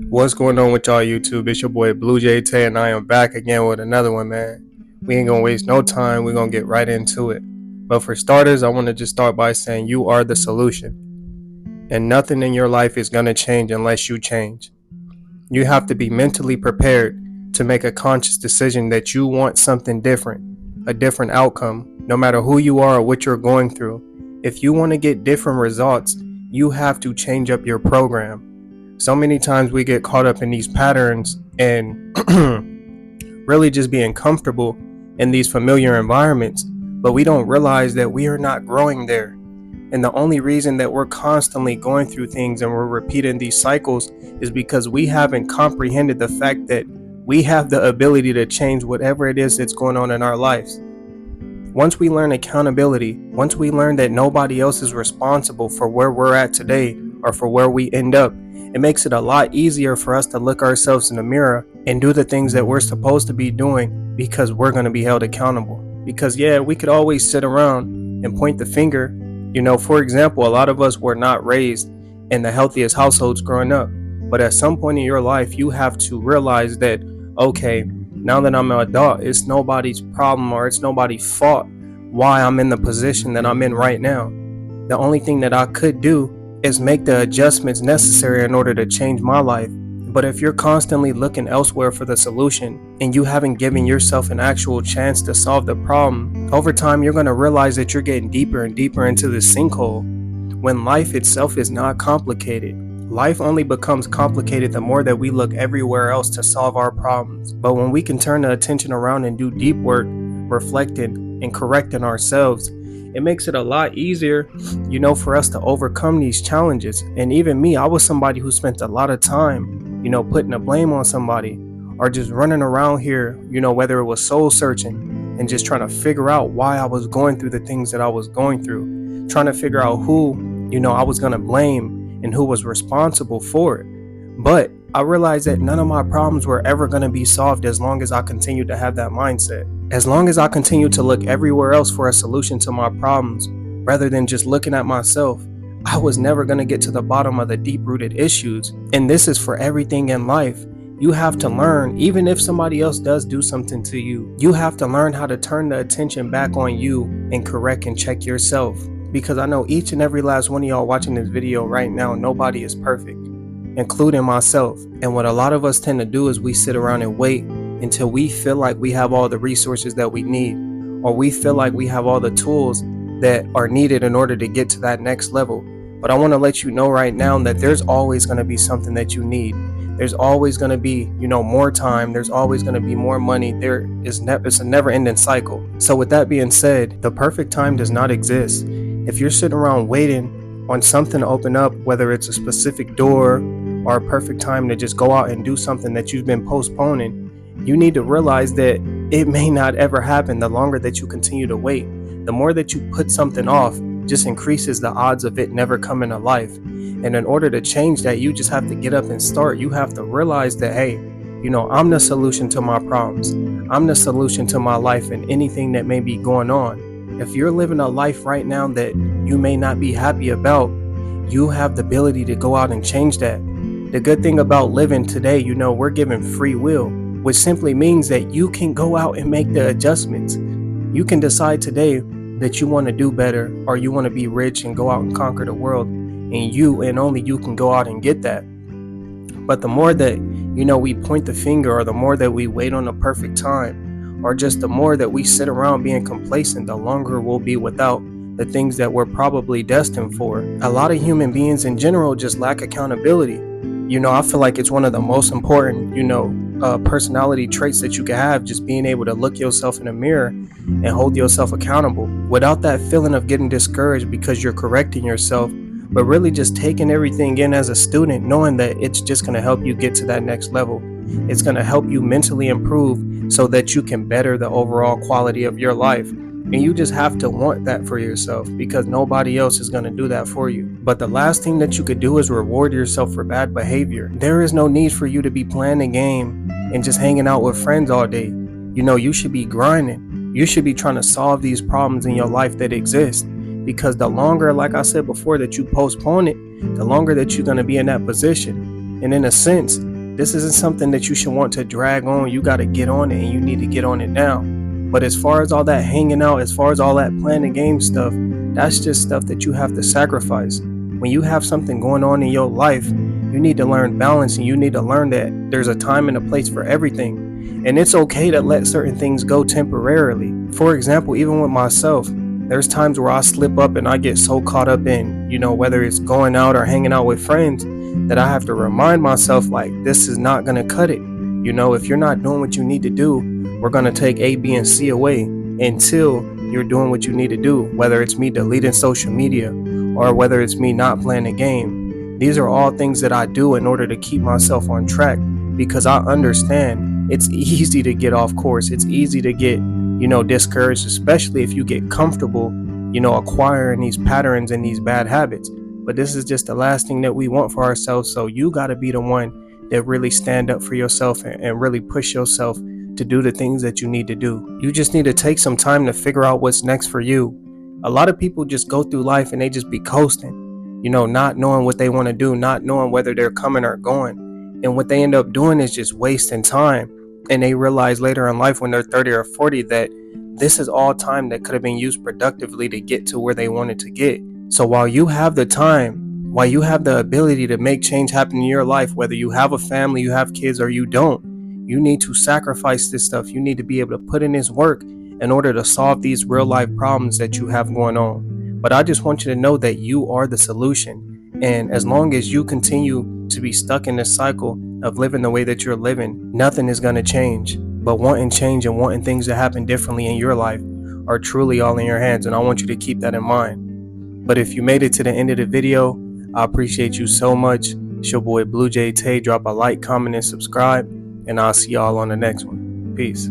What's going on with y'all YouTube? It's your boy Blue J Tay, and I am back again with another one, man. We ain't gonna waste no time. We're gonna get right into it. But for starters, I want to just start by saying you are the solution. And nothing in your life is gonna change unless you change. You have to be mentally prepared to make a conscious decision that you want something different, a different outcome, no matter who you are or what you're going through. If you want to get different results, you have to change up your program. So many times we get caught up in these patterns and really just being comfortable in these familiar environments, but we don't realize that we are not growing there. And the only reason that we're constantly going through things and we're repeating these cycles is because we haven't comprehended the fact that we have the ability to change whatever it is that's going on in our lives. Once we learn accountability, once we learn that nobody else is responsible for where we're at today or for where we end up, it makes it a lot easier for us to look ourselves in the mirror and do the things that we're supposed to be doing because we're going to be held accountable. Because yeah, we could always sit around and point the finger. For example, a lot of us were not raised in the healthiest households growing up. But at some point in your life, you have to realize that, okay, now that I'm an adult, it's nobody's problem or it's nobody's fault why I'm in the position that I'm in right now. The only thing that I could do is make the adjustments necessary in order to change my life. But if you're constantly looking elsewhere for the solution and you haven't given yourself an actual chance to solve the problem, over time you're going to realize that you're getting deeper and deeper into this sinkhole when life itself is not complicated. Life only becomes complicated the more that we look everywhere else to solve our problems. But when we can turn the attention around and do deep work, reflecting and correcting ourselves, it makes it a lot easier, for us to overcome these challenges. And even me, I was somebody who spent a lot of time, putting the blame on somebody or just running around here, whether it was soul searching and just trying to figure out why I was going through the things that I was going through, trying to figure out who, I was going to blame and who was responsible for it. But I realized that none of my problems were ever going to be solved as long as I continued to have that mindset. As long as I continued to look everywhere else for a solution to my problems, rather than just looking at myself, I was never going to get to the bottom of the deep-rooted issues. And this is for everything in life. You have to learn, even if somebody else does do something to you, you have to learn how to turn the attention back on you and correct and check yourself. Because I know each and every last one of y'all watching this video right now, nobody is perfect, including myself. And what a lot of us tend to do is we sit around and wait until we feel like we have all the resources that we need, or we feel like we have all the tools that are needed in order to get to that next level. But I want to let you know right now that there's always going to be something that you need. There's always going to be, more time. There's always going to be more money. It's a never-ending cycle. So with that being said, the perfect time does not exist. If you're sitting around waiting on something to open up, whether it's a specific door or a perfect time to just go out and do something that you've been postponing, you need to realize that it may not ever happen. The longer that you continue to wait, the more that you put something off, just increases the odds of it never coming to life. And in order to change that, you just have to get up and start. You have to realize that, hey, I'm the solution to my problems. I'm the solution to my life and anything that may be going on. If you're living a life right now that you may not be happy about, you have the ability to go out and change that. The good thing about living today, we're given free will, which simply means that you can go out and make the adjustments. You can decide today that you want to do better, or you want to be rich and go out and conquer the world, and you and only you can go out and get that. But the more that we point the finger, or the more that we wait on the perfect time, or just the more that we sit around being complacent, the longer we'll be without the things that we're probably destined for. A lot of human beings in general just lack accountability. I feel like it's one of the most important, personality traits that you can have, just being able to look yourself in the mirror and hold yourself accountable without that feeling of getting discouraged because you're correcting yourself, but really just taking everything in as a student, knowing that it's just going to help you get to that next level. It's going to help you mentally improve so that you can better the overall quality of your life. And you just have to want that for yourself, because nobody else is going to do that for you. But the last thing that you could do is reward yourself for bad behavior. There is no need for you to be playing a game and just hanging out with friends all day. You should be grinding. You should be trying to solve these problems in your life that exist. Because the longer, like I said before, that you postpone it, the longer that you're going to be in that position. And in a sense, This isn't something that you should want to drag on. You got to get on it, and you need to get on it now. But as far as all that hanging out, as far as all that playing the game stuff, that's just stuff that you have to sacrifice. When you have something going on in your life, you need to learn balance, and you need to learn that there's a time and a place for everything. And it's okay to let certain things go temporarily. For example, even with myself, there's times where I slip up and I get so caught up in, whether it's going out or hanging out with friends, that I have to remind myself, like, this is not going to cut it. If you're not doing what you need to do, we're going to take A, B, and C away until you're doing what you need to do, whether it's me deleting social media or whether it's me not playing a game. These are all things that I do in order to keep myself on track, because I understand it's easy to get off course. It's easy to get, discouraged, especially if you get comfortable, acquiring these patterns and these bad habits. But this is just the last thing that we want for ourselves. So you got to be the one that really stand up for yourself and really push yourself to do the things that you need to do. You just need to take some time to figure out what's next for you. A lot of people just go through life and they just be coasting, not knowing what they want to do, not knowing whether they're coming or going. And what they end up doing is just wasting time. And they realize later in life when they're 30 or 40 that this is all time that could have been used productively to get to where they wanted to get. So while you have the time, while you have the ability to make change happen in your life, whether you have a family, you have kids, or you don't, you need to sacrifice this stuff. You need to be able to put in this work in order to solve these real life problems that you have going on. But I just want you to know that you are the solution. And as long as you continue to be stuck in this cycle of living the way that you're living, nothing is going to change. But wanting change and wanting things to happen differently in your life are truly all in your hands. And I want you to keep that in mind. But if you made it to the end of the video, I appreciate you so much. It's your boy Blue Jay Tay. Drop a like, comment, and subscribe. And I'll see y'all on the next one. Peace.